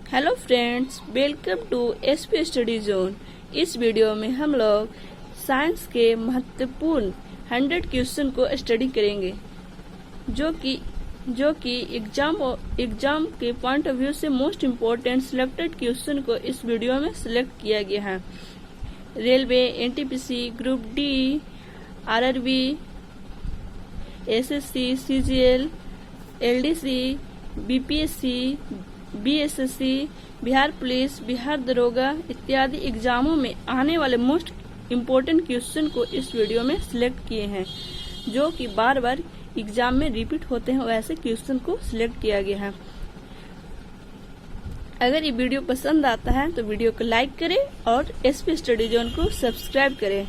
Hello friends, welcome to SP study zone. इस video में हम लोग साइंस के महत्वपूर्ण 100 क्वेश्चन को स्टडी करेंगे जो कि एग्जाम के पॉइंट ऑफ व्यू से मोस्ट इम्पोर्टेंट सिलेक्टेड क्वेश्चन को इस वीडियो में सिलेक्ट किया गया है। Railway, NTPC, group D, RRB, SSC, CGL, LDC, BPSC, BSSC, Bihar police, Bihar दरोगा इत्यादि एग्जामों में आने वाले मोस्ट इम्पोर्टेंट क्वेश्चन को इस वीडियो में सिलेक्ट किए हैं जो कि बार बार एग्जाम में रिपीट होते हैं। वैसे क्वेश्चन को सिलेक्ट किया गया है। अगर ये वीडियो पसंद आता है तो वीडियो को लाइक करें और एसपी स्टडी जोन को सब्सक्राइब करें।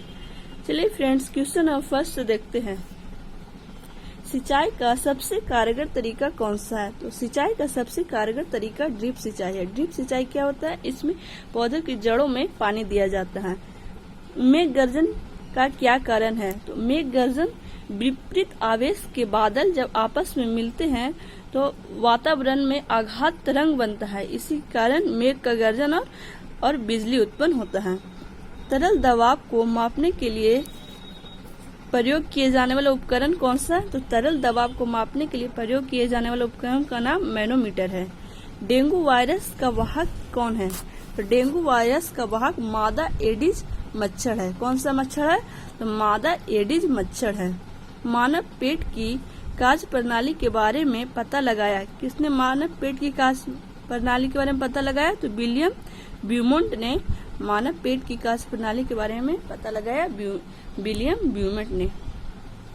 चलिए फ्रेंड्स, क्वेश्चन हम फर्स्ट देखते हैं। सिंचाई का सबसे कारगर तरीका कौन सा है? तो सिंचाई का सबसे कारगर तरीका ड्रिप सिंचाई है। ड्रिप सिंचाई क्या होता है? इसमें पौधों की जड़ों में पानी दिया जाता है। मेघ गर्जन का क्या कारण है? तो मेघ गर्जन विपरीत आवेश के बादल जब आपस में मिलते हैं तो वातावरण में आघात तरंग बनता है। इसी कारण मेघ का गर्जन और बिजली उत्पन्न होता है। तरल दबाव को मापने के लिए प्रयोग किए जाने वाला उपकरण कौन सा है? तो तरल दबाव को मापने के लिए प्रयोग किए जाने वाले उपकरण का नाम मैनोमीटर है। डेंगू वायरस का वाहक कौन है? तो डेंगू वायरस का वाहक मादा एडिज मच्छर है। कौन सा मच्छर है? तो मादा एडिज मच्छर है। मानव पेट की कार्य प्रणाली के बारे में पता लगाया। किसने मानव पेट की कार्य प्रणाली के बारे में पता लगाया? तो विलियम ब्यूमोंट ने मानव पेट की कार्य प्रणाली के बारे में पता लगाया। विलियम ब्यूमोंट ने।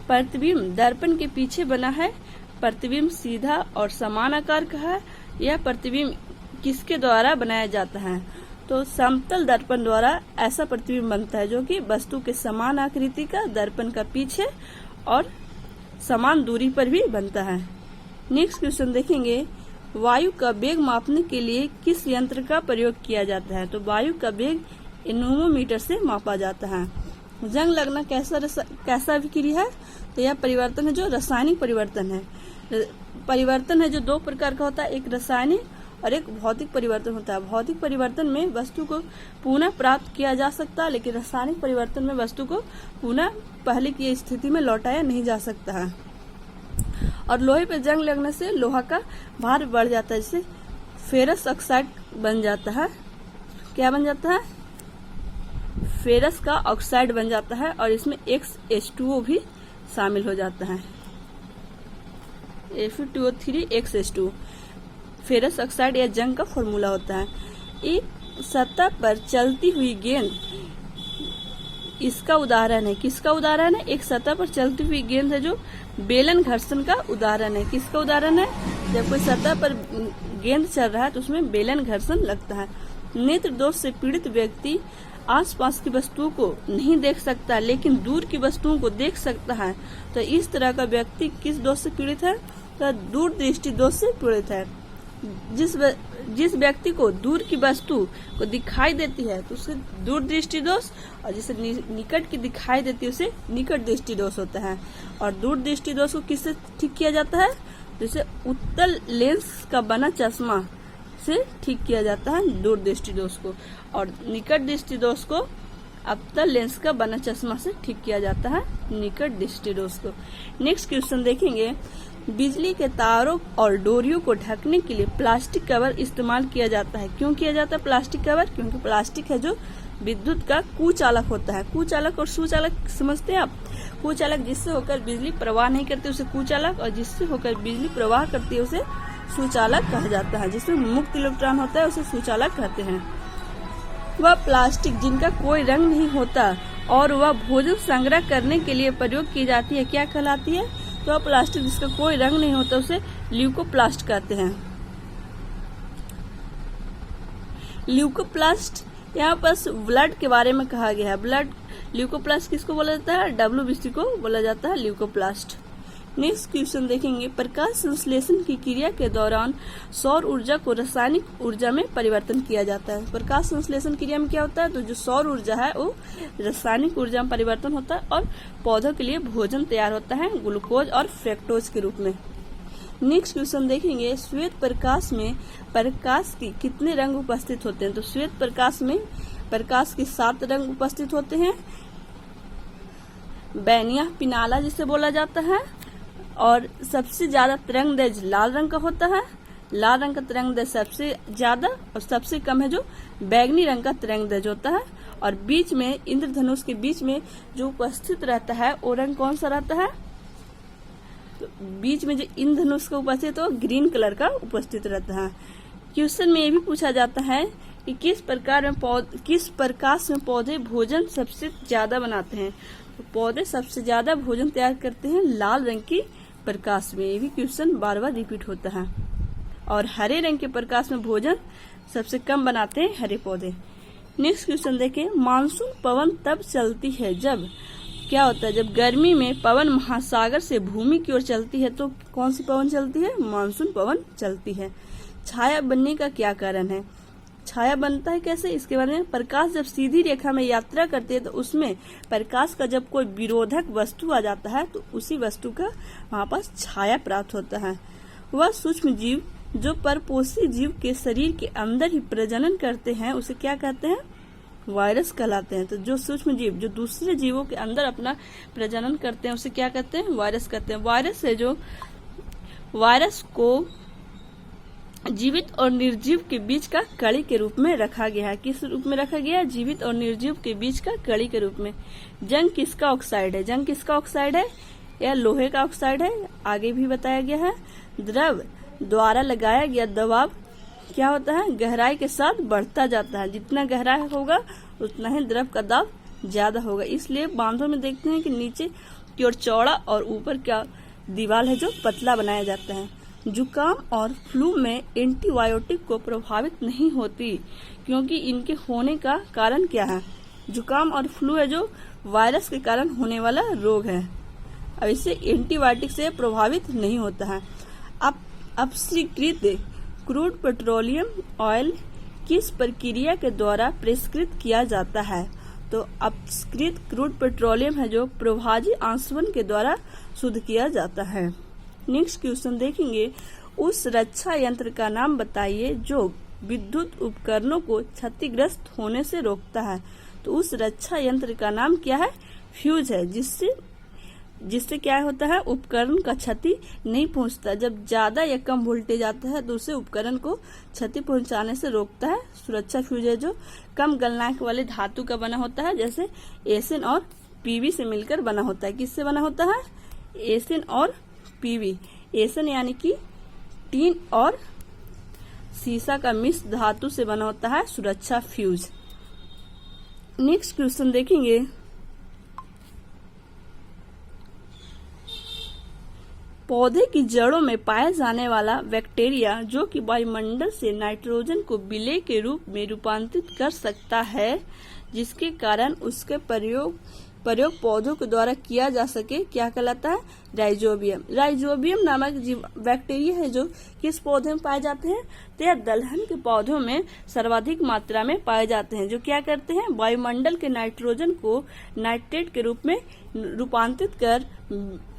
प्रतिबिंब दर्पण के पीछे बना है। प्रतिबिंब सीधा और समान आकार का है। यह प्रतिबिंब किसके द्वारा बनाया जाता है? तो समतल दर्पण द्वारा ऐसा प्रतिबिंब बनता है जो कि वस्तु के समान आकृति का दर्पण का पीछे और समान दूरी पर भी बनता है। नेक्स्ट क्वेश्चन देखेंगे। वायु का वेग मापने के लिए किस यंत्र का प्रयोग किया जाता है? तो वायु का वेग एनोमोमीटर से मापा जाता है। जंग लगना कैसा विक्रिया है? तो यह परिवर्तन है जो रासायनिक परिवर्तन है। परिवर्तन है जो दो प्रकार का होता है, एक रासायनिक और एक भौतिक परिवर्तन होता है। भौतिक परिवर्तन में वस्तु को पुनः प्राप्त किया जा सकता है, लेकिन रासायनिक परिवर्तन में वस्तु को पुनः पहले की स्थिति में लौटाया नहीं जा सकता है। और लोहे पे जंग लगने से लोहा का भार बढ़ जाता है, जिससे फेरस ऑक्साइड बन जाता है। क्या बन जाता है? फेरस का ऑक्साइड बन जाता है और इसमें X2O भी शामिल हो जाता है। Fe2O3 फेरस ऑक्साइड या जंग का फॉर्मूला होता है। एक सतह पर चलती हुई गेंद इसका उदाहरण है। किसका उदाहरण है? एक सतह पर चलती हुई गेंद है जो बेलन घर्षण का उदाहरण है। किसका उदाहरण है? जब कोई सतह पर गेंद चल रहा है तो उसमें बेलन घर्षण लगता है। नेत्र दोष से पीड़ित व्यक्ति आसपास की वस्तुओं को नहीं देख सकता, लेकिन दूर की वस्तुओं को देख सकता है। तो इस तरह का व्यक्ति किस दोष से पीड़ित है? तो दूर दृष्टि दोष से पीड़ित है। जिस व्यक्ति को दूर की वस्तु को दिखाई देती है तो उसे दूर दृष्टि दोष, और जिसे निकट की दिखाई देती है उसे निकट दृष्टि दोष होता है। और दूर दृष्टि दोष को किससे ठीक किया जाता है? जिसे उत्तल लेंस का बना चश्मा से ठीक किया जाता है दूर दृष्टि दोष को, और निकट दृष्टि दोष को अवतल लेंस का बना चश्मा से ठीक किया जाता है निकट दृष्टि दोष को। नेक्स्ट क्वेश्चन देखेंगे। बिजली के तारों और डोरियों को ढकने के लिए प्लास्टिक कवर इस्तेमाल किया जाता है। क्यों किया जाता है प्लास्टिक कवर? क्योंकि प्लास्टिक है जो विद्युत का कुचालक होता है। कुचालक और सुचालक समझते हैं आप? कुचालक जिससे होकर बिजली प्रवाह नहीं करती उसे कुचालक, और जिससे होकर बिजली प्रवाह करती है उसे सुचालक कहा जाता है। जिसमें मुक्त इलेक्ट्रॉन होता है उसे सुचालक कहते हैं। वह प्लास्टिक जिनका कोई रंग नहीं होता और वह भोजन संग्रह करने के लिए प्रयोग की जाती है, क्या कहलाती है? तो प्लास्टिक जिसका कोई रंग नहीं होता उसे ल्यूकोप्लास्ट कहते हैं। ल्यूकोप्लास्ट यहाँ पर ब्लड के बारे में कहा गया है। ब्लड ल्यूकोप्लास्ट किसको बोला जाता है? WBC को बोला जाता है ल्यूकोप्लास्ट। नेक्स्ट क्वेश्चन देखेंगे। प्रकाश संश्लेषण की क्रिया के दौरान सौर ऊर्जा को रासायनिक ऊर्जा में परिवर्तन किया जाता है। प्रकाश संश्लेषण क्रिया में क्या होता है? तो जो सौर ऊर्जा है वो रासायनिक ऊर्जा में परिवर्तन होता है और पौधों के लिए भोजन तैयार होता है ग्लूकोज और फ्रक्टोज के रूप में। नेक्स्ट क्वेश्चन देखेंगे, श्वेत प्रकाश में प्रकाश के कितने रंग उपस्थित होते हैं? तो श्वेत प्रकाश में प्रकाश के 7 रंग उपस्थित होते हैं। बैनिया पिनाला जिसे बोला जाता है, और सबसे ज्यादा तरंगदैर्घ्य लाल रंग का होता है। लाल रंग का तरंगदैर्घ्य सबसे ज्यादा, और सबसे कम है जो बैगनी रंग का तरंगदैर्घ्य होता है। और बीच में इंद्रधनुष के बीच में जो उपस्थित रहता है वो रंग कौन सा रहता है? तो बीच में जो इंद्रधनुष का उपस्थित हो ग्रीन कलर का उपस्थित रहता है। क्वेश्चन में ये भी पूछा जाता है कि किस प्रकाश में पौधे भोजन सबसे ज्यादा बनाते हैं? तो पौधे सबसे ज्यादा भोजन तैयार करते हैं लाल रंग की प्रकाश में। ये भी क्वेश्चन बार बार रिपीट होता है। और हरे रंग के प्रकाश में भोजन सबसे कम बनाते हैं हरे पौधे। नेक्स्ट क्वेश्चन देखें, मानसून पवन तब चलती है जब क्या होता है? जब गर्मी में पवन महासागर से भूमि की ओर चलती है तो कौन सी पवन चलती है? मानसून पवन चलती है। छाया बनने का क्या कारण है? छाया बनता है कैसे, इसके बारे में। प्रकाश जब सीधी रेखा में यात्रा करती है तो उसमें प्रकाश का जब कोई विरोधक वस्तु आ जाता है तो उसी वस्तु का वहाँ पास छाया प्राप्त होता है। वह सूक्ष्म जीव जो परपोषी जीव के शरीर के अंदर ही प्रजनन करते हैं उसे क्या कहते हैं? वायरस कहलाते हैं। तो जो सूक्ष्म जीव जो दूसरे जीवों के अंदर अपना प्रजनन करते हैं उसे क्या कहते हैं? वायरस कहते हैं। वायरस है जो वायरस को जीवित और निर्जीव के बीच का कड़ी के रूप में रखा गया है। किस रूप में रखा गया है? जीवित और निर्जीव के बीच का कड़ी के रूप में। जंग किसका ऑक्साइड है? जंग किसका ऑक्साइड है? यह लोहे का ऑक्साइड है। आगे भी बताया गया है। द्रव द्वारा लगाया गया दबाव क्या होता है? गहराई के साथ बढ़ता जाता है। जितना गहरा होगा उतना ही द्रव का दाब ज्यादा होगा। इसलिए बांधों में देखते हैं कि नीचे की ओर चौड़ा और ऊपर क्या दीवार है जो पतला बनाया जाता है। जुकाम और फ्लू में एंटीबायोटिक को प्रभावित नहीं होती क्योंकि इनके होने का कारण क्या है? जुकाम और फ्लू है जो वायरस के कारण होने वाला रोग है। अब इससे एंटीबायोटिक से प्रभावित नहीं होता है। अब अपशिष्ट क्रूड पेट्रोलियम ऑयल किस प्रक्रिया के द्वारा परिष्कृत किया जाता है? तो अपशिष्ट क्रूड पेट्रोलियम है जो प्रभाजी आंसवन के द्वारा शुद्ध किया जाता है। नेक्स्ट क्वेश्चन देखेंगे, उस रक्षा यंत्र का नाम बताइए जो विद्युत उपकरणों को क्षतिग्रस्त होने से रोकता है। तो उस रक्षा यंत्र का नाम क्या है? फ्यूज है, जिससे क्या होता है? उपकरण का क्षति नहीं पहुंचता। जब ज्यादा या कम वोल्टेज आता है तो उसे उपकरण को क्षति पहुंचाने से रोकता है। सुरक्षा फ्यूज है जो कम गलनांक वाले धातु का बना होता है, जैसे एसिन और पीवी से मिलकर बना होता है। किससे बना होता है? एसिन और पीवी। एसिन यानी कि टीन और सीसा का मिश्र धातु से बना होता है सुरक्षा फ्यूज। नेक्स्ट क्वेश्चन देखेंगे, पौधे की जड़ों में पाया जाने वाला बैक्टीरिया जो कि वायुमंडल से नाइट्रोजन को विलेय के रूप में रूपांतरित कर सकता है, जिसके कारण उसके प्रयोग पौधों के द्वारा किया जा सके, क्या कहलाता है? राइजोबियम। राइजोबियम नामक बैक्टीरिया है जो किस पौधे में पाए जाते हैं? तो यह दलहन के पौधों में सर्वाधिक मात्रा में पाए जाते हैं, जो क्या करते हैं? वायुमंडल के नाइट्रोजन को नाइट्रेट के रूप में रूपांतरित कर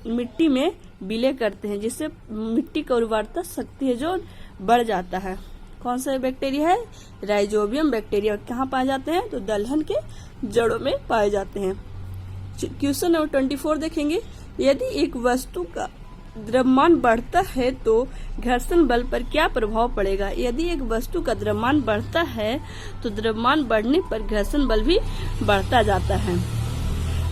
मिट्टी में विलय करते हैं, जिससे मिट्टी की उर्वरता शक्ति है जो बढ़ जाता है। कौन सा बैक्टीरिया है? Rhizobium bacteria. कहाँ पाए जाते हैं? तो दलहन के जड़ों में पाए जाते हैं। क्वेश्चन नंबर 24 देखेंगे, यदि एक वस्तु का द्रव्यमान बढ़ता है तो घर्षण बल पर क्या प्रभाव पड़ेगा? यदि एक वस्तु का द्रव्यमान बढ़ता है तो द्रव्यमान बढ़ने पर घर्षण बल भी बढ़ता जाता है।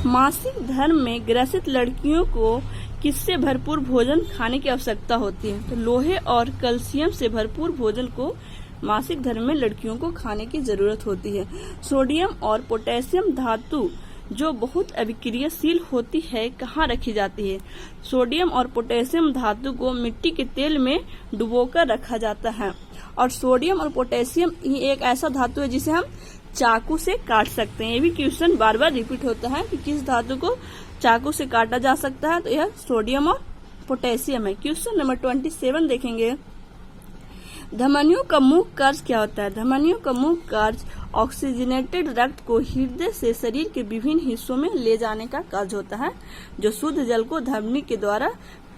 मासिक धर्म में ग्रसित लड़कियों को किससे भरपूर भोजन खाने की आवश्यकता होती है? तो लोहे और कैल्शियम से भरपूर भोजन को मासिक धर्म में लड़कियों को खाने की जरूरत होती है। सोडियम और पोटेशियम धातु जो बहुत अभिक्रियाशील होती है कहाँ रखी जाती है? सोडियम और पोटेशियम धातु को मिट्टी के तेल में डुबोकर रखा जाता है। और सोडियम और पोटेशियम ही एक ऐसा धातु है जिसे हम चाकू से काट सकते हैं। ये भी क्वेश्चन बार बार रिपीट होता है कि किस धातु को चाकू से काटा जा सकता है? तो यह सोडियम और पोटेशियम है। क्वेश्चन नंबर 27 देखेंगे, धमनियों का मुख्य कार्य क्या होता है? धमनियों का मुख्य कार्य ऑक्सीजनेटेड रक्त को हृदय से शरीर के विभिन्न हिस्सों में ले जाने का कार्य होता है, जो शुद्ध जल को धमनी के द्वारा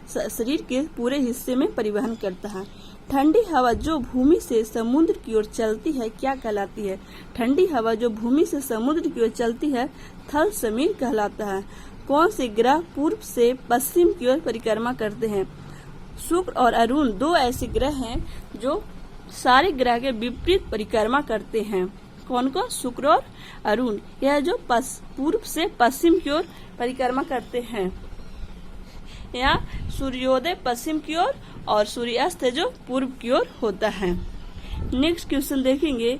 शरीर के पूरे हिस्से में परिवहन करता है। ठंडी हवा जो भूमि से समुद्र की ओर चलती है क्या कहलाती है? ठंडी हवा जो भूमि से समुद्र की ओर चलती है थल समीर कहलाता है। कौन से ग्रह पूर्व से पश्चिम की ओर परिक्रमा करते हैं? शुक्र और अरुण दो ऐसे ग्रह हैं जो सारे ग्रह के विपरीत परिक्रमा करते हैं। कौन कौन? शुक्र और अरुण। यह जो पूर्व से पश्चिम की ओर परिक्रमा करते हैं। यहाँ सूर्योदय पश्चिम की ओर और सूर्यास्त है जो पूर्व की ओर होता है। नेक्स्ट क्वेश्चन देखेंगे,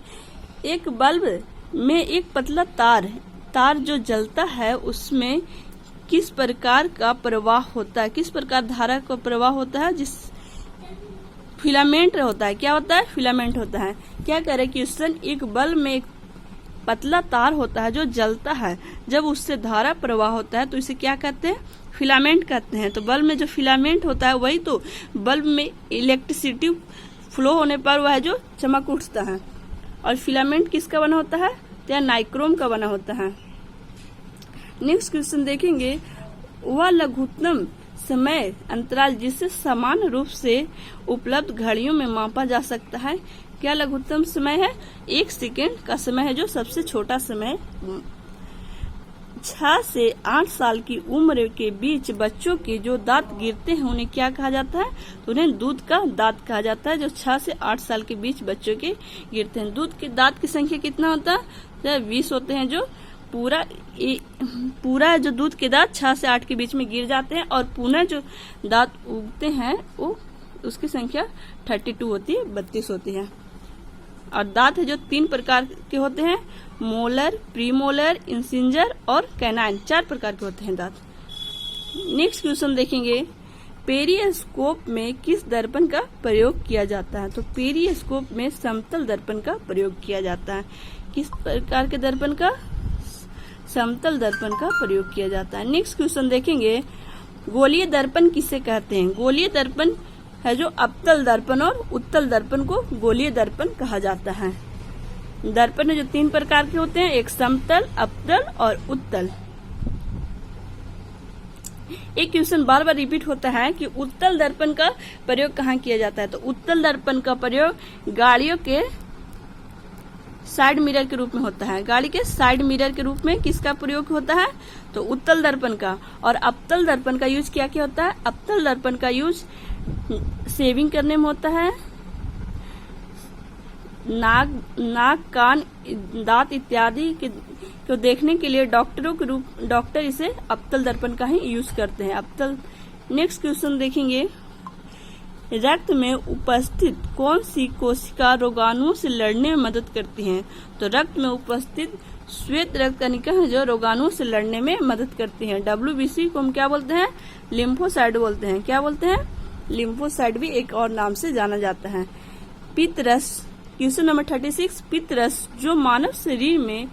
एक बल्ब में एक पतला तार जो जलता है उसमें किस प्रकार का प्रवाह होता है? किस प्रकार धारा का प्रवाह होता है? जिस फिलामेंट होता है। क्या होता है? फिलामेंट होता है। क्या करे क्वेश्चन, एक बल्ब में एक पतला तार होता है जो जलता है, जब उससे धारा प्रवाह होता है तो इसे क्या कहते हैं? फिलामेंट कहते हैं। तो बल्ब में जो फिलामेंट होता है वही तो बल्ब में इलेक्ट्रिसिटी फ्लो होने पर वह जो चमक उठता है। और फिलामेंट किसका बना होता है? तो नाइक्रोम का बना होता है। नेक्स्ट क्वेश्चन देखेंगे, वह लघुत्तम समय अंतराल जिसे समान रूप से उपलब्ध घड़ियों में मापा जा सकता है क्या लघुत्तम समय है? 1 सेकेंड का समय है जो सबसे छोटा समय। 6 से 8 साल की उम्र के बीच बच्चों के जो दांत गिरते हैं उन्हें क्या कहा जाता है? तो उन्हें दूध का दांत कहा जाता है। जो 6 से 8 साल के बीच बच्चों के गिरते हैं। दूध के दांत की संख्या कितना होता है? तो 20 होते हैं। जो पूरा जो दूध के दांत 6 से 8 के बीच में गिर जाते हैं और पुनः जो दांत उगते हैं वो उसकी संख्या 32 होती है, 32 होती है। और दांत है जो 3 प्रकार के होते हैं, मोलर, प्रीमोलर, इंसिंजर और कैनाइन। 4 प्रकार के होते हैं दांत। नेक्स्ट क्वेश्चन देखेंगे, पेरिस्कोप में किस दर्पण का प्रयोग किया जाता है? तो पेरिस्कोप में समतल दर्पण का प्रयोग किया जाता है। किस प्रकार के दर्पण का? समतल दर्पण का प्रयोग किया जाता है। नेक्स्ट क्वेश्चन देखेंगे, गोलीय दर्पण किसे कहते हैं? गोलीय दर्पण है जो अवतल दर्पण और उत्तल दर्पण को गोलीय दर्पण कहा जाता है। दर्पण है जो 3 प्रकार के होते हैं, एक समतल, अवतल और उत्तल। एक क्वेश्चन बार बार रिपीट होता है कि उत्तल दर्पण का प्रयोग कहाँ किया जाता है? तो उत्तल दर्पण का प्रयोग गाड़ियों के साइड मिरर के रूप में होता है। गाड़ी के साइड मिरर के रूप में किसका प्रयोग होता है? तो उत्तल दर्पण का। और अवतल दर्पण का यूज क्या क्या होता है? अवतल दर्पण का यूज शेविंग करने में होता है। नाक, कान, दांत इत्यादि को देखने के लिए डॉक्टर इसे अवतल दर्पण का ही यूज करते हैं। अवतल। नेक्स्ट क्वेश्चन देखेंगे, रक्त में उपस्थित कौन सी कोशिका रोगाणुओं से लड़ने में मदद करती हैं? तो रक्त में उपस्थित श्वेत रक्त कणिका है जो रोगाणुओं से लड़ने में मदद करती हैं। WBC को हम क्या बोलते हैं? लिम्फोसाइट बोलते हैं। क्या बोलते हैं? लिम्फोसाइट भी एक और नाम से जाना जाता है। पित्तरस। क्वेश्चन नंबर 36, पित्तरस जो मानव शरीर में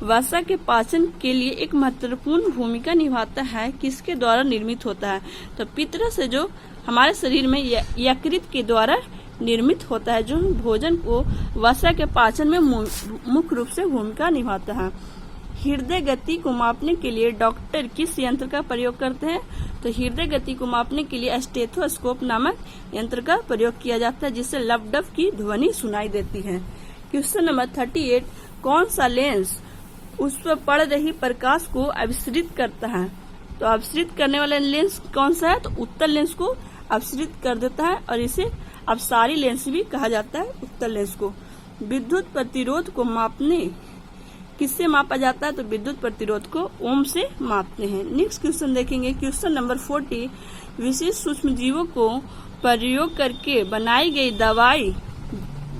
वसा के पाचन के लिए एक महत्वपूर्ण भूमिका निभाता है किसके द्वारा निर्मित होता है? तो पित्तरस है जो हमारे शरीर में यकृत के द्वारा निर्मित होता है, जो भोजन को वसा के पाचन में मुख्य रूप से भूमिका निभाता है। हृदय गति को मापने के लिए डॉक्टर किस यंत्र का प्रयोग करते हैं? तो हृदय गति को मापने के लिए स्टेथोस्कोप नामक यंत्र का प्रयोग किया जाता है, जिससे लपडप की ध्वनि सुनाई देती है। क्वेश्चन नंबर 38, कौन सा लेंस उस पर पड़ रही प्रकाश को अभिसरित करता है? तो अभिसरित करने वाला लेंस कौन सा है? तो उत्तल लेंस को अभिसरित कर देता है और इसे अपसारी लेंस भी कहा जाता है, उत्तल लेंस को। विद्युत प्रतिरोध को मापने किससे मापा जाता है? तो विद्युत प्रतिरोध को ओम से मापते हैं। नेक्स्ट क्वेश्चन देखेंगे, क्वेश्चन नंबर 40, विशेष सूक्ष्म जीवों को प्रयोग करके बनाई गई दवाई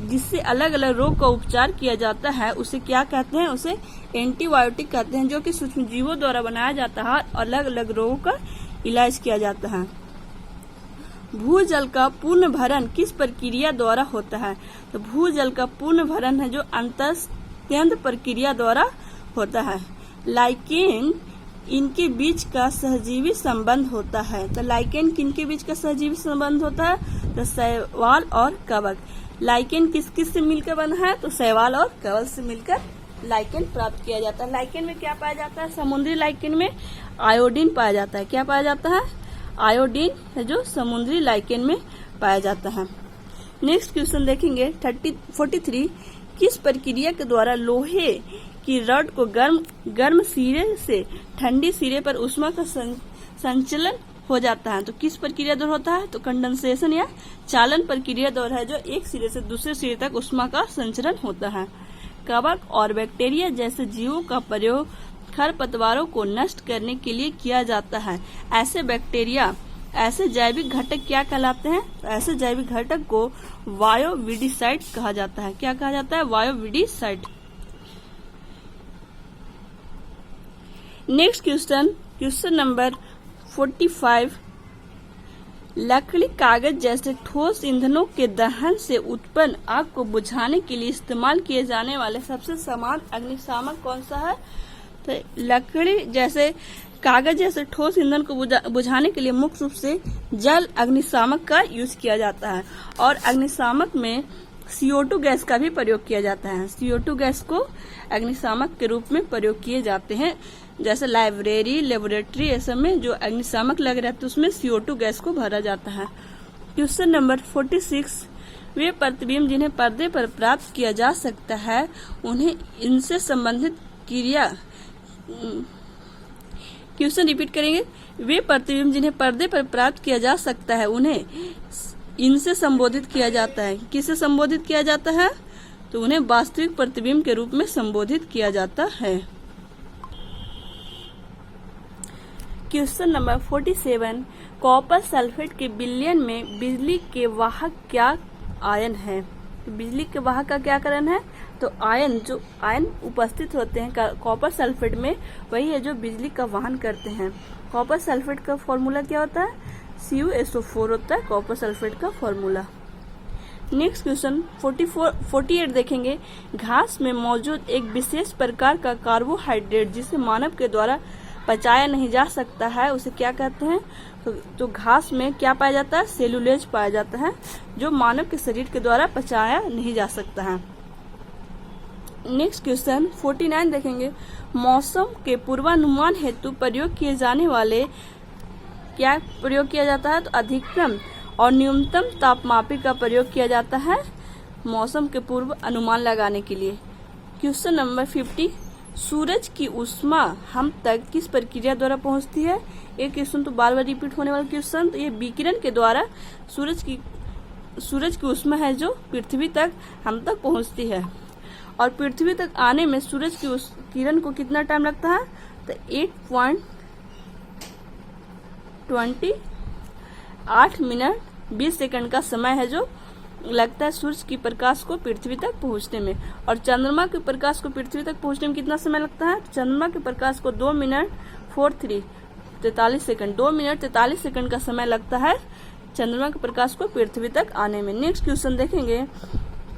जिससे अलग अलग रोग का उपचार किया जाता है उसे क्या कहते हैं? उसे एंटीबायोटिक कहते हैं, जो कि सूक्ष्म जीवों द्वारा बनाया जाता है, अलग अलग रोगों का इलाज किया जाता है। भूजल का पूर्ण भरण किस प्रक्रिया द्वारा होता है? तो भूजल का पूर्ण भरण है जो अंतस्त्यंद प्रक्रिया द्वारा होता है। लाइकेन इनके बीच का सहजीवी संबंध होता है। तो लाइकेन किनके बीच का सहजीवी संबंध होता है? तो शैवाल और कवक। लाइकेन किस किस से मिलकर बना है? तो शैवाल और कवक से मिलकर लाइकेन प्राप्त किया जाता है। लाइकेन में क्या पाया जाता है? समुद्री लाइकेन में आयोडीन पाया जाता है। क्या पाया जाता है? आयोडीन है जो समुद्री लाइकेन में पाया जाता है। नेक्स्ट क्वेश्चन देखेंगे 43, किस प्रक्रिया के द्वारा लोहे की रॉड को गर्म सिरे से ठंडी सिरे पर ऊष्मा का संचलन हो जाता है? तो किस प्रक्रिया द्वारा होता है? तो कंडेंसेशन या चालन प्रक्रिया द्वारा है जो एक सिरे से दूसरे सिरे तक ऊष्मा का संचरण होता है। कवक और बैक्टीरिया जैसे जीवों का प्रयोग खरपतवारों को नष्ट करने के लिए किया जाता है। ऐसे जैविक घटक क्या कहलाते हैं? तो ऐसे जैविक घटक को बायोविडिसाइड कहा जाता है। क्या कहा जाता है? बायोविडिसाइड। नेक्स्ट क्वेश्चन नंबर 45, लकड़ी, कागज जैसे ठोस ईंधनों के दहन से उत्पन्न आग को बुझाने के लिए इस्तेमाल किए जाने वाले सबसे समान अग्निशामक कौन सा है? तो लकड़ी जैसे, कागज जैसे ठोस ईंधन को बुझाने के लिए मुख्य रूप से जल अग्निशामक का यूज किया जाता है और अग्निशामक में CO2 गैस का भी प्रयोग किया जाता है। CO2 गैस को अग्निशामक के रूप में प्रयोग किए जाते हैं। जैसे लेबोरेटरी ऐसे में जो अग्निशामक लग रहा है तो उसमें CO2 गैस को भरा जाता है। क्वेश्चन नंबर 46, वे प्रतिबिंब जिन्हें पर्दे पर प्राप्त किया जा सकता है उन्हें इनसे संबंधित क्रिया, क्वेश्चन रिपीट करेंगे, वे प्रतिबिंब जिन्हें पर्दे पर प्राप्त किया जा सकता है उन्हें इनसे संबोधित किया जाता है। किससे संबोधित किया जाता है? तो उन्हें वास्तविक प्रतिबिंब के रूप में संबोधित किया जाता है। क्वेश्चन नंबर 47, कॉपर सल्फेट के विलयन में बिजली के वाहक क्या आयन है? तो बिजली के वाहक का क्या कारण है? तो जो आयन उपस्थित होते हैं कॉपर सल्फेट में वही है जो बिजली का वहन करते हैं। कॉपर सल्फेट का फॉर्मूला क्या होता है? CuSO4 होता है कॉपर सल्फेट का फॉर्मूला। नेक्स्ट क्वेश्चन 48 देखेंगे, घास में मौजूद एक विशेष प्रकार का कार्बोहाइड्रेट जिसे मानव के द्वारा पचाया नहीं जा सकता है उसे क्या कहते हैं? तो घास में क्या पाया जाता है? सेलुलोज पाया जाता है जो मानव के शरीर के द्वारा पचाया नहीं जा सकता है। नेक्स्ट क्वेश्चन 49 देखेंगे, मौसम के पूर्वानुमान हेतु प्रयोग किए जाने वाले क्या प्रयोग किया जाता है? तो अधिकतम और न्यूनतम तापमापी का प्रयोग किया जाता है मौसम के पूर्व अनुमान लगाने के लिए। क्वेश्चन नंबर 50, सूरज की ऊष्मा हम तक किस प्रक्रिया द्वारा पहुंचती है? एक क्वेश्चन तो बार बार रिपीट होने वाला क्वेश्चन, तो ये विकिरण के द्वारा सूरज की ऊष्मा है जो पृथ्वी तक हम तक पहुंचती है और पृथ्वी तक आने में सूरज की उस किरण को कितना टाइम लगता है? तो 8.28 मिनट 20 सेकंड का समय है जो लगता है सूरज की प्रकाश को पृथ्वी तक पहुंचने में। और चंद्रमा के प्रकाश को पृथ्वी तक पहुंचने में कितना समय लगता है? चंद्रमा के प्रकाश को 2 मिनट 43 सेकंड 2 मिनट 43 सेकंड का समय लगता है चंद्रमा के प्रकाश को पृथ्वी तक आने में। नेक्स्ट क्वेश्चन देखेंगे,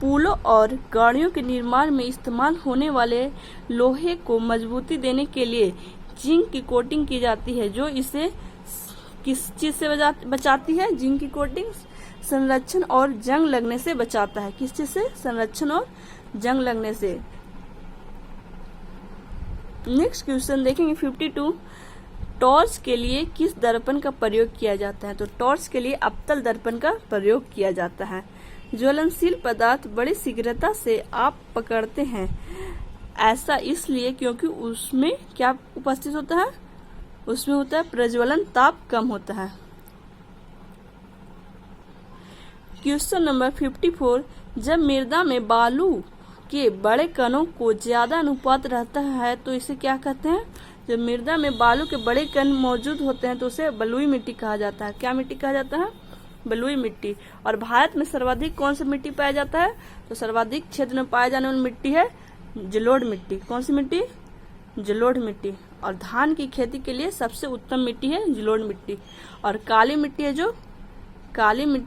पुलों और गाड़ियों के निर्माण में इस्तेमाल होने वाले लोहे को मजबूती देने के लिए जिंक की कोटिंग की जाती है जो इसे किस चीज से बचाती है? जिंक की कोटिंग संरक्षण और जंग लगने से बचाता है। किस चीज से? संरक्षण और जंग लगने से। नेक्स्ट क्वेश्चन देखेंगे 52, टॉर्च के लिए किस दर्पण का प्रयोग किया जाता है? तो टॉर्च के लिए अवतल दर्पण का प्रयोग किया जाता है। ज्वलनशील पदार्थ बड़ी शीघ्रता से आप पकड़ते हैं, ऐसा इसलिए क्योंकि उसमें क्या उपस्थित होता है? उसमें होता है प्रज्वलन ताप कम होता है। क्वेश्चन नंबर 54, जब मृदा में बालू के बड़े कणों को ज्यादा अनुपात रहता है तो इसे क्या कहते हैं? जब मृदा में बालू के बड़े कण मौजूद होते हैं तो उसे बलुई मिट्टी कहा जाता है। क्या मिट्टी कहा जाता है? बलुई मिट्टी। और भारत में सर्वाधिक कौन सा मिट्टी पाया जाता है? तो सर्वाधिक क्षेत्र में पाया जाने वाली मिट्टी है जलोढ़ मिट्टी। कौन सी मिट्टी? जलोढ़ मिट्टी। और धान की खेती के लिए सबसे उत्तम मिट्टी है जलोढ़ मिट्टी। और काली मिट्टी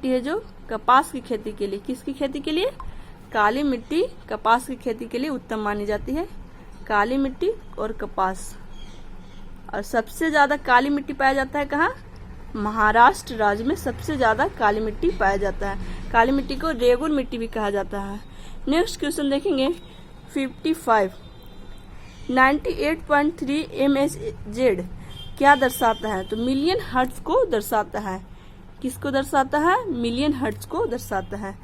है जो कपास की खेती के लिए, किसकी खेती के लिए? काली मिट्टी कपास की खेती के लिए उत्तम मानी जाती है। काली मिट्टी और कपास। और सबसे ज्यादा काली मिट्टी पाया जाता है कहाँ? महाराष्ट्र राज्य में सबसे ज्यादा काली मिट्टी पाया जाता है। काली मिट्टी को रेगुर मिट्टी भी कहा जाता है। नेक्स्ट क्वेश्चन देखेंगे 55, 98.3 mHz क्या दर्शाता है? तो मिलियन हर्ट्ज को दर्शाता है। किसको दर्शाता है? मिलियन हर्ट्ज को दर्शाता है।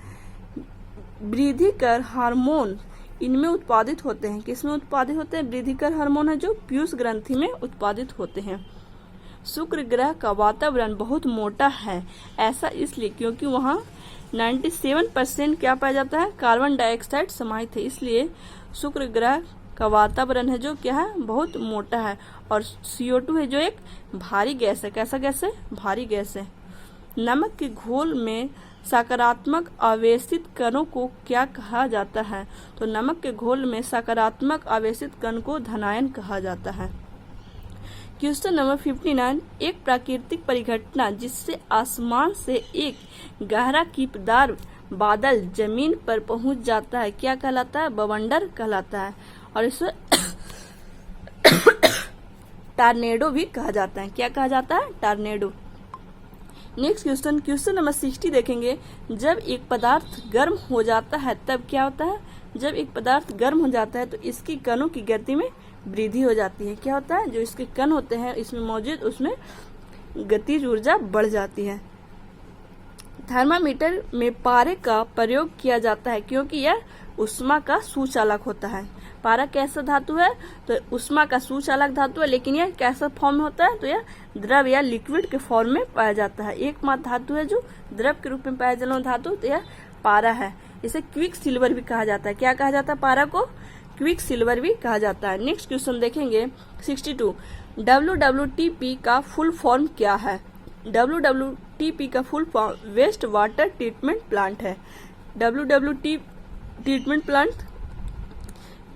वृद्धिकर हार्मोन इनमें उत्पादित होते हैं। किसमें उत्पादित होते हैं? वृद्धिकर हार्मोन है जो पीयूष ग्रंथि में उत्पादित होते हैं। शुक्र ग्रह का वातावरण बहुत मोटा है, ऐसा इसलिए क्योंकि वहाँ 97% क्या पाया जाता है? कार्बन डाइऑक्साइड समाहित है, इसलिए शुक्र ग्रह का वातावरण है जो क्या है? बहुत मोटा है। और CO2 है जो एक भारी गैस है। कैसा गैस है? भारी गैस है। नमक के घोल में सकारात्मक आवेशित कणों को क्या कहा जाता है? तो नमक के घोल में सकारात्मक आवेशित कण को धनायन कहा जाता है। क्वेश्चन नंबर 59, एक प्राकृतिक परिघटना जिससे आसमान से एक गहरा कीपदार बादल जमीन पर पहुंच जाता है क्या कहलाता है? बवंडर कहलाता है। और इसे टॉर्नेडो भी कहा जाता है। क्या कहा जाता है? Tornado. Next question, question number 60 देखेंगे। जब एक पदार्थ गर्म हो जाता है तब क्या होता है? जब एक पदार्थ गर्म हो जाता है तो इसकी कणों की गति में वृद्धि हो जाती है। क्या होता है? जो इसके कण होते हैं इसमें मौजूद, उसमें गतिज ऊर्जा बढ़ जाती है। थर्मामीटर में पारे का प्रयोग किया जाता है क्योंकि यह उष्मा का सुचालक होता है। पारा कैसा धातु है? तो उष्मा का सुचालक धातु है, लेकिन यह कैसा फॉर्म में होता है? तो यह द्रव या लिक्विड के फॉर्म में पाया जाता है। एकमात्र धातु है जो द्रव के रूप में पाया जाने वाला धातु, तो यह पारा है। इसे क्विक सिल्वर भी कहा जाता है। क्या कहा जाता है? पारा को क्विक सिल्वर भी कहा जाता है। नेक्स्ट क्वेश्चन देखेंगे 62, WWTP का फुल फॉर्म क्या है? WWTP का full form waste water treatment plant है। WWT treatment plant.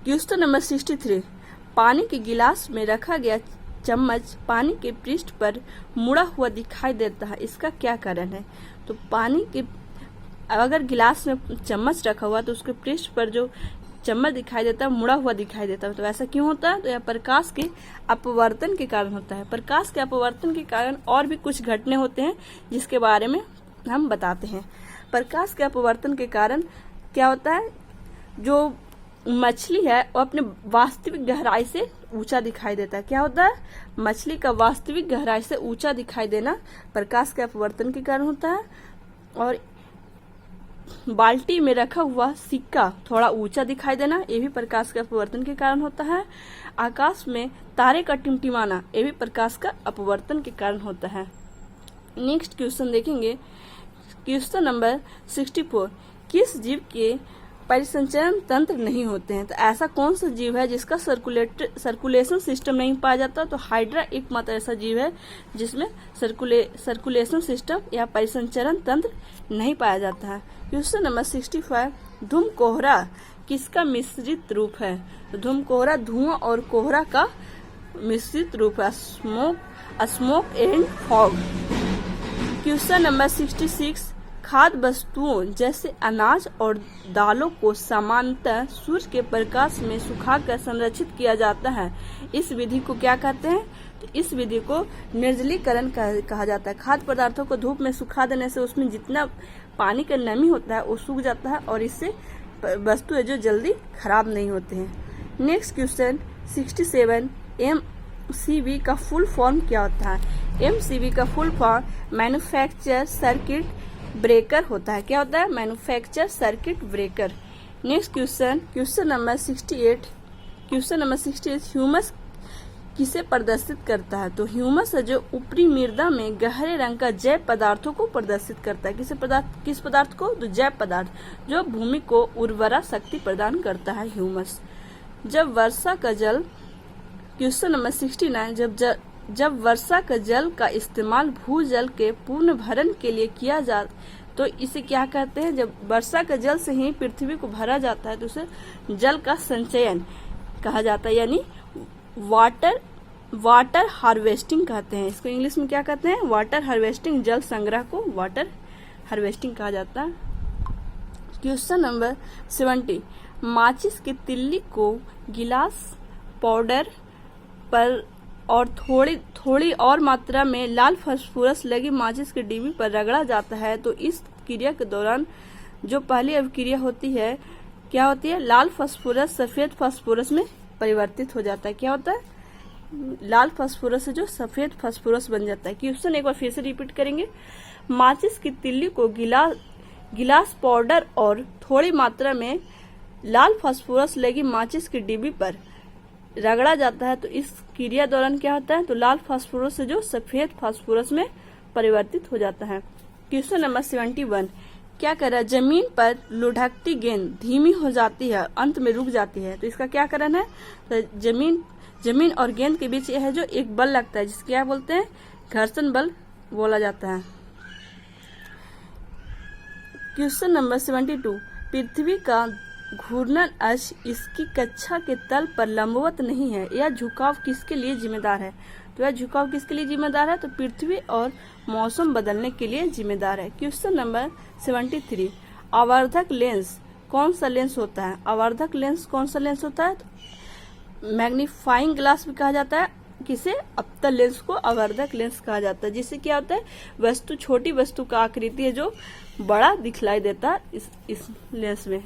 Question number 63, पानी के गिलास में रखा गया चम्मच पानी के पृष्ठ पर मुड़ा हुआ दिखाई देता है, इसका क्या कारण है? तो पानी के अगर गिलास में चम्मच रखा हुआ तो उसके पृष्ठ पर जो चम्मच दिखाई देता है मुड़ा हुआ दिखाई देता है। तो ऐसा क्यों होता है? तो यह प्रकाश के अपवर्तन के कारण होता है। प्रकाश के अपवर्तन के कारण और भी कुछ घटने होते हैं जिसके बारे में हम बताते हैं। प्रकाश के अपवर्तन के कारण क्या होता है? जो मछली है वो अपने वास्तविक गहराई से ऊंचा दिखाई देता है। क्या होता है? मछली का वास्तविक गहराई से ऊंचा दिखाई देना प्रकाश के अपवर्तन के कारण होता है। और बाल्टी में रखा हुआ सिक्का थोड़ा ऊंचा दिखाई देना, ये भी प्रकाश के अपवर्तन के कारण होता है। आकाश में तारे का टिमटिमाना, ये भी प्रकाश का अपवर्तन के कारण होता है। नेक्स्ट क्वेश्चन देखेंगे, क्वेश्चन नंबर 64, किस जीव के परिसंचरण तंत्र नहीं होते हैं? तो ऐसा कौन सा जीव है जिसका सर्कुलेशन सिस्टम नहीं पाया जाता? तो हाइड्रा एकमात्र ऐसा जीव है जिसमें सर्कुलेशन सिस्टम या परिसंचरण तंत्र नहीं पाया जाता है। क्वेश्चन नंबर 65, धूम कोहरा किसका मिश्रित रूप है? तो धूम कोहरा धुआं और कोहरा का मिश्रित रूप है, smoke and fog. Question number 66, खाद्य वस्तुओं जैसे अनाज और दालों को सामान्यतः सूर्य के प्रकाश में सुखाकर संरक्षित किया जाता है, इस विधि को क्या कहते हैं? तो इस विधि को निर्जलीकरण कहा जाता है। खाद्य पदार्थों को धूप में सुखा देने से उसमें जितना पानी का नमी होता है वो सूख जाता है और इससे वस्तु है जो जल्दी खराब नहीं होते हैं। नेक्स्ट क्वेश्चन 67, MCB का फुल फॉर्म क्या होता है? MCB का full form manufacture circuit breaker होता है। क्या होता है? Manufacture circuit breaker. Next question, question number 68, humus किसे प्रदर्शित करता है? तो ह्यूमस है जो ऊपरी मृदा में गहरे रंग का जैव पदार्थों को प्रदर्शित करता है। किस पदार्थ को? तो जैव पदार्थ जो भूमि को उर्वरा शक्ति प्रदान करता है, ह्यूमस। जब वर्षा का जल, क्वेश्चन नंबर 69, जब वर्षा का जल का इस्तेमाल भूजल के पूर्ण भरण के लिए किया जा तो इसे क्या कहते हैं? जब वर्षा का जल से ही पृथ्वी को भरा जाता है तो उसे जल का संचयन कहा जाता है, यानी वाटर हार्वेस्टिंग कहते हैं। इसको इंग्लिश में क्या कहते हैं? Water harvesting. जल संग्रह को वाटर हार्वेस्टिंग कहा जाता है। क्वेश्चन नंबर 70, माचिस की तिल्ली को गिलास पाउडर पर और थोड़ी और मात्रा में लाल फास्फोरस लगी माचिस के डिब्बी पर रगड़ा जाता है तो इस क्रिया के दौरान जो पहली अभिक्रिया होती है क्या होती है? लाल फास्फोरस सफेद फास्फोरस में परिवर्तित हो जाता है। क्या होता है? लाल फास्फोरस से जो सफेद फास्फोरस बन जाता है। क्वेश्चन एक बार फिर से रिपीट करेंगे। माचिस की तिल्ली को गिलास पाउडर और थोड़ी मात्रा में लाल फास्फोरस लगी माचिस की डिब्बी पर रगड़ा जाता है तो इस क्रिया दौरान क्या होता है, तो लाल फास्फोरस से जो सफेद फास्फोरस में परिवर्तित हो जाता है। क्वेश्चन नंबर 71 क्या कर रहा है, जमीन पर लुढ़कती गेंद धीमी हो जाती है, अंत में रुक जाती है, तो इसका क्या कारण है, तो जमीन और गेंद के बीच यह है जो एक बल लगता है जिसको क्या बोलते हैं, घर्षण बल बोला जाता है। क्वेश्चन नंबर 72 पृथ्वी का घूर्णन अक्ष इसकी कक्षा के तल पर लंबवत नहीं है, यह झुकाव किसके लिए जिम्मेदार है, तो यह झुकाव किसके लिए जिम्मेदार है, तो पृथ्वी और मौसम बदलने के लिए जिम्मेदार है। क्वेश्चन नंबर 73 आवर्धक लेंस कौन सा लेंस होता है, आवर्धक लेंस कौन सा लेंस होता है, तो मैग्नीफाइंग ग्लास भी कहा जाता है, किसे, अवतल लेंस को आवर्धक लेंस कहा जाता है। जिससे क्या होता है, छोटी वस्तु का आकृति है जो बड़ा दिखलाई देता है इस लेंस में।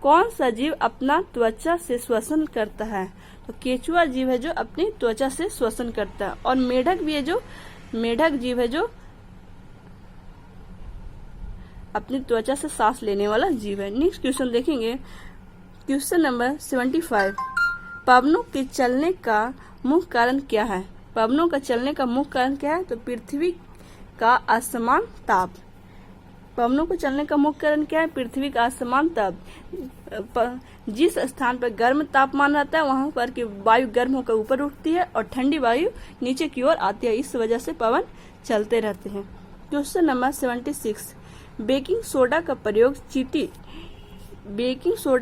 कौन सा जीव अपना त्वचा से श्वसन करता है, तो केचुआ जीव है जो अपनी त्वचा से श्वसन करता है, और मेढक भी है जो मेढक जीव है जो अपनी त्वचा से सांस लेने वाला जीव है। नेक्स्ट क्वेश्चन देखेंगे। क्वेश्चन नंबर 75 पवनों के चलने का मुख्य कारण क्या है, पवनों का चलने का मुख्य कारण क्या है, तो पृथ्वी का असमान ताप। पवनों को चलने का मुख्य कारण क्या है, पृथ्वी का असमान ताप। जिस स्थान पर गर्म तापमान रहता है वहां पर की वायु गर्म होकर ऊपर उठती है और ठंडी वायु नीचे की ओर आती है, इस वजह से पवन चलते रहते हैं। क्वेश्चन नंबर 76 बेकिंग सोडा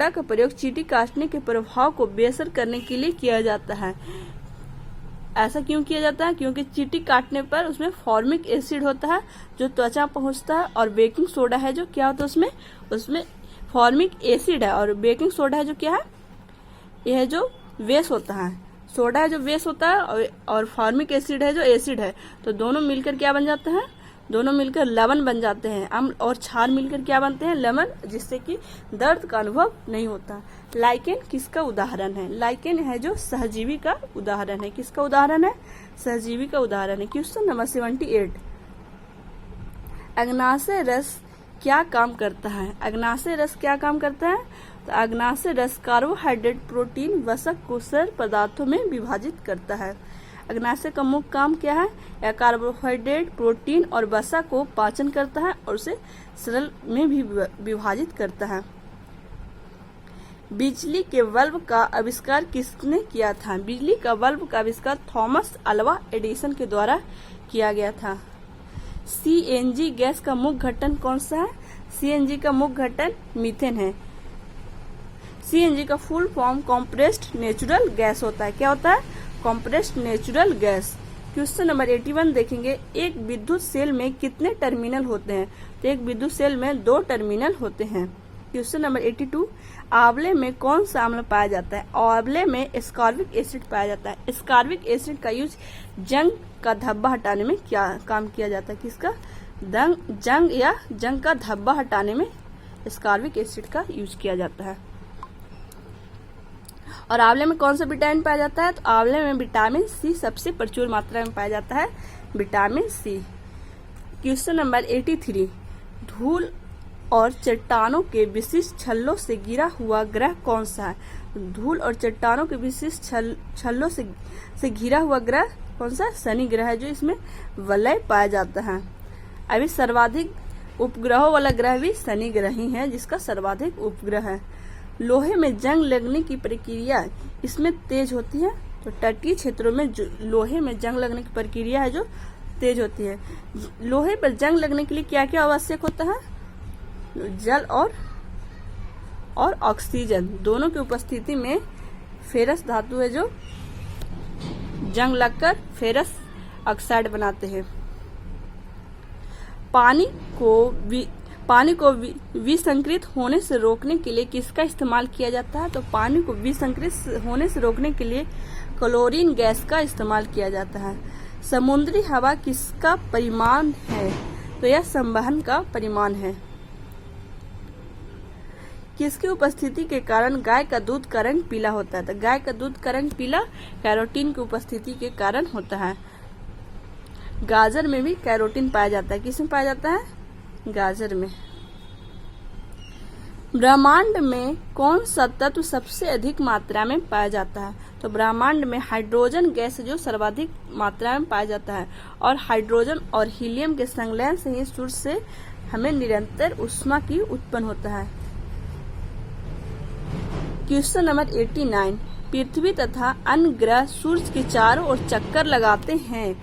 का प्रयोग चींटी काटने के प्रभाव को बेअसर करने के लिए किया जाता है। ऐसा क्यों किया जाता है, क्योंकि चींटी काटने पर उसमें फॉर्मिक एसिड होता है जो त्वचा पहुंचता है, और बेकिंग सोडा है जो क्या होता है, उसमें फॉर्मिक एसिड है, और बेकिंग सोडा है जो क्या है, यह जो बेस होता है, सोडा है जो बेस होता है और फॉर्मिक एसिड है जो एसिड है, तो दोनों मिलकर क्या बन जाते हैं, दोनों मिलकर लवण बन जाते हैं। अम्ल और क्षार मिलकर क्या बनते हैं, लवण, जिससे कि दर्द का अनुभव नहीं होता। लाइकेन किसका उदाहरण है, लाइकेन है जो सहजीवी का उदाहरण है, किसका उदाहरण है, सहजीवी का उदाहरण है। क्वेश्चन नंबर 78 अग्नाशय रस क्या काम करता है, अग्नाशय रस क्या काम करता है, तो अग्नाशय रस कार्बोहाइड्रेट प्रोटीन वसा को सरल पदार्थों में विभाजित करता है। अग्नाशय का मुख्य काम क्या है, यह कार्बोहाइड्रेट प्रोटीन और वसा को पाचन करता है और उसे सरल में भी विभाजित करता है। बिजली के बल्ब का आविष्कार किसने किया था, बिजली का बल्ब का आविष्कार थॉमस अल्वा एडिसन के द्वारा किया गया था। सीएनजी गैस का मुख्य घटक कौन सा है, सीएनजी का मुख्य घटक मीथेन है। सीएनजी का full form compressed natural gas होता है, क्या होता है, compressed natural gas. Question number 81 देखेंगे। एक विद्युत सेल में कितने टर्मिनल होते हैं, तो एक विद्युत सेल में 2 टर्मिनल होते हैं। क्वेश्चन नंबर 82 आंवले में कौन सा अम्ल पाया जाता है, आंवले में एस्कॉर्बिक एसिड पाया जाता है। एस्कॉर्बिक एसिड का यूज जंग का धब्बा हटाने में क्या काम किया जाता है, किसका, जंग का धब्बा हटाने में एस्कॉर्बिक एसिड का यूज किया जाता है। और आंवले में कौन सा विटामिन पाया जाता है, तो आंवले में विटामिन सी सबसे प्रचुर मात्रा में पाया जाता है, विटामिन सी। क्वेश्चन नंबर 83 धूल और चट्टानों के विशिष्ट छल्लों से घिरा हुआ ग्रह कौन सा है, धूल और चट्टानों के विशिष्ट छल्लों से घिरा हुआ ग्रह कौन सा, शनि ग्रह है, जो इसमें वलय पाया जाता है। अभी सर्वाधिक उपग्रहों वाला ग्रह भी शनि ग्रह ही है, जिसका सर्वाधिक उपग्रह है। लोहे में जंग लगने की प्रक्रिया इसमें तेज होती है, तो तटीय क्षेत्रों में लोहे में जंग लगने की प्रक्रिया है जो तेज होती है। लोहे पर जंग लगने के लिए क्या क्या आवश्यक होता है, जल और ऑक्सीजन दोनों की उपस्थिति में फेरस धातु है जो जंग लगकर फेरस ऑक्साइड बनाते हैं। पानी को विसंकृत होने से रोकने के लिए किसका इस्तेमाल किया जाता है, तो पानी को विसंकृत होने से रोकने के लिए क्लोरीन गैस का इस्तेमाल किया जाता है। समुद्री हवा किसका परिमाण है, तो यह संवहन का परिमाण है। किसकी उपस्थिति के कारण गाय का दूध का रंग पीला होता है? तो गाय का दूध का रंग पीला कैरोटीन की उपस्थिति के कारण होता है। गाजर में भी कैरोटीन पाया जाता है। किसमें पाया जाता है? गाजर में। ब्रह्मांड में कौन सा तत्व सबसे अधिक मात्रा में पाया जाता है? तो ब्रह्मांड में हाइड्रोजन गैस जो सर्वाधिक मात्रा में पाया जाता है, और हाइड्रोजन और हीलियम के संलयन से ही सूर्य से हमें निरंतर ऊष्मा की उत्पन्न होता है। क्वेश्चन नंबर 89, पृथ्वी तथा अन्य ग्रह सूर्य के चारों ओर चक्कर लगाते हैं,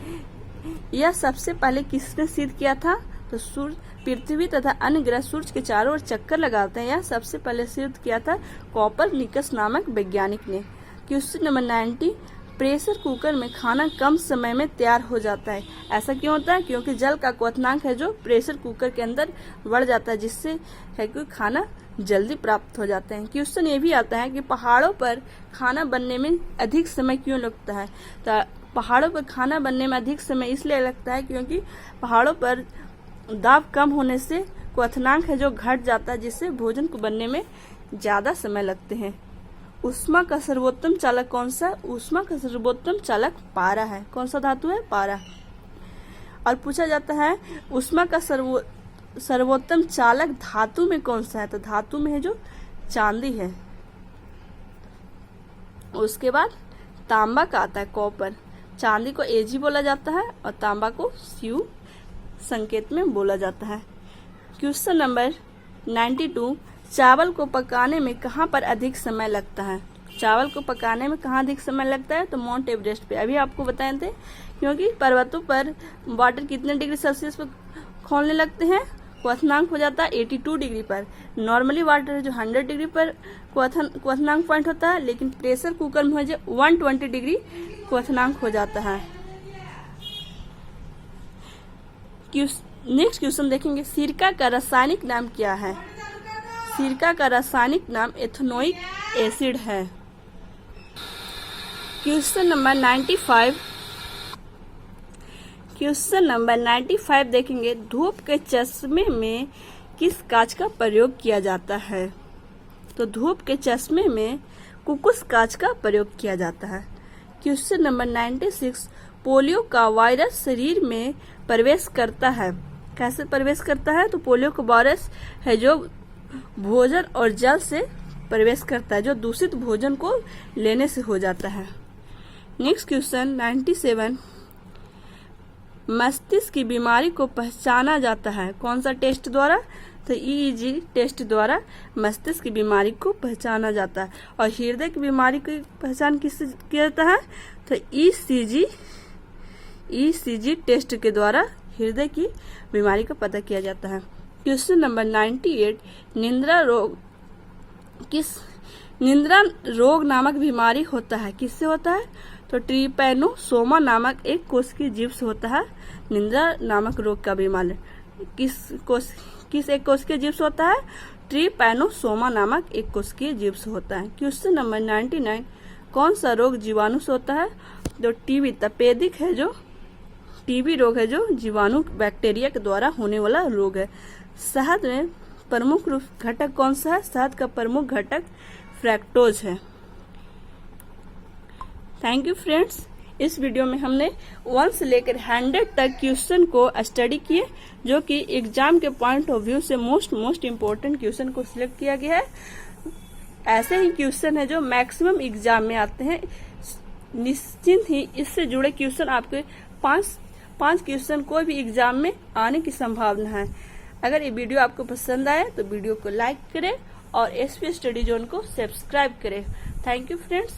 यह सबसे पहले किसने सिद्ध किया था? तो सूर्य, पृथ्वी तथा अन्य ग्रह सूर्य के चारों ओर चक्कर लगाते हैं, यह सबसे पहले सिद्ध किया था कोपरनिकस नामक वैज्ञानिक ने। क्वेश्चन नंबर 90, प्रेशर कुकर में खाना कम समय में तैयार हो जाता है, ऐसा क्यों होता है? क्योंकि जल का क्वथनांक है जो प्रेशर कुकर के अंदर बढ़ जाता है, जिससे है कि खाना जल्दी प्राप्त हो जाते हैं। क्वेश्चन ये भी आता है कि पहाड़ों पर खाना बनने में अधिक समय क्यों लगता है? तो पहाड़ों पर खाना बनने में अधिक समय इसलिए लगता है क्योंकि पहाड़ों पर दाब कम होने से क्वथनांक है जो घट जाता है, जिससे भोजन को बनने में ज्यादा समय लगते हैं। ऊष्मा का सर्वोत्तम चालक कौन सा? ऊष्मा का सर्वोत्तम चालक पारा है। कौन सा धातु है? पारा। और पूछा जाता है ऊष्मा का सर्वोत्तम चालक धातु में कौन सा है? तो धातु में है जो चांदी है। उसके बाद तांबा का आता है कॉपर। चांदी को एजी बोला जाता है और तांबा को सीयू संकेत में बोला जाता है। क्वेश्चन नंबर 92, चावल को पकाने में कहाँ पर अधिक समय लगता है? चावल को पकाने में कहाँ अधिक समय लगता है? तो माउंट एवरेस्ट पे। अभी आपको बताए थे, क्योंकि पर्वतों पर वाटर कितने डिग्री सेल्सियस पर खौलने लगते हैं? क्वथनांक हो जाता है 82 डिग्री पर। नॉर्मली वाटर जो 100 डिग्री पर क्वथनांक पॉइंट होता है, लेकिन प्रेशर कुकर में 120 डिग्री क्वथनांक हो जाता है। नेक्स्ट क्वेश्चन देखेंगे, सिरका का रासायनिक नाम क्या है? सिरका का रासायनिक नाम एथेनोइक एसिड है। क्वेश्चन नंबर 95 देखेंगे, धूप के चश्मे में किस कांच का प्रयोग किया जाता है? तो धूप के चश्मे में कुकुस कांच का प्रयोग किया जाता है। क्वेश्चन नंबर 96, पोलियो का वायरस शरीर में प्रवेश करता है, कैसे प्रवेश करता है? तो पोलियो का वायरस है जो भोजन और जल से प्रवेश करता है, जो दूषित भोजन को लेने से हो जाता है। नेक्स्ट क्वेश्चन 97, मस्तिष्क की बीमारी को पहचाना जाता है कौन सा टेस्ट द्वारा? तो EEG टेस्ट द्वारा मस्तिष्क की बीमारी को पहचाना जाता है। और हृदय की बीमारी की पहचान किससे किया जाता है? तो ECG टेस्ट के द्वारा हृदय की बीमारी का पता किया जाता है। क्वेश्चन नंबर 98, निद्रा रोग नामक बीमारी होता है, किससे होता है? तो ट्रिपैनोसोमा नामक एक कोशिकीय जीव से होता है निद्रा नामक रोग का बीमारी। किस एक कोशिकीय जीव से होता है? ट्रिपैनोसोमा नामक एक कोशिकीय जीव से होता है। क्वेश्चन नंबर 99, कौन सा रोग जीवाणु से होता है? जो टीबी तपेदिक है, जो टीबी रोग है जो जीवाणु बैक्टीरिया के द्वारा होने वाला रोग है। शहद में प्रमुख घटक कौन सा है? शहद का प्रमुख घटक फ्रैक्टोज है। Thank you friends. इस वीडियो में हमने 1 से लेकर 100 तक क्वेश्चन को स्टडी किए, जो कि एग्जाम के पॉइंट ऑफ व्यू से मोस्ट इम्पोर्टेंट क्वेश्चन को सिलेक्ट किया गया है। ऐसे ही क्वेश्चन है जो मैक्सिमम एग्जाम में आते हैं। निश्चिंत ही इससे जुड़े क्वेश्चन आपके 5 क्वेश्चन कोई भी एग्जाम में आने की संभावना है। अगर ये वीडियो आपको पसंद आया तो वीडियो को लाइक करें और SP स्टडी जोन को सब्सक्राइब करें। Thank you friends.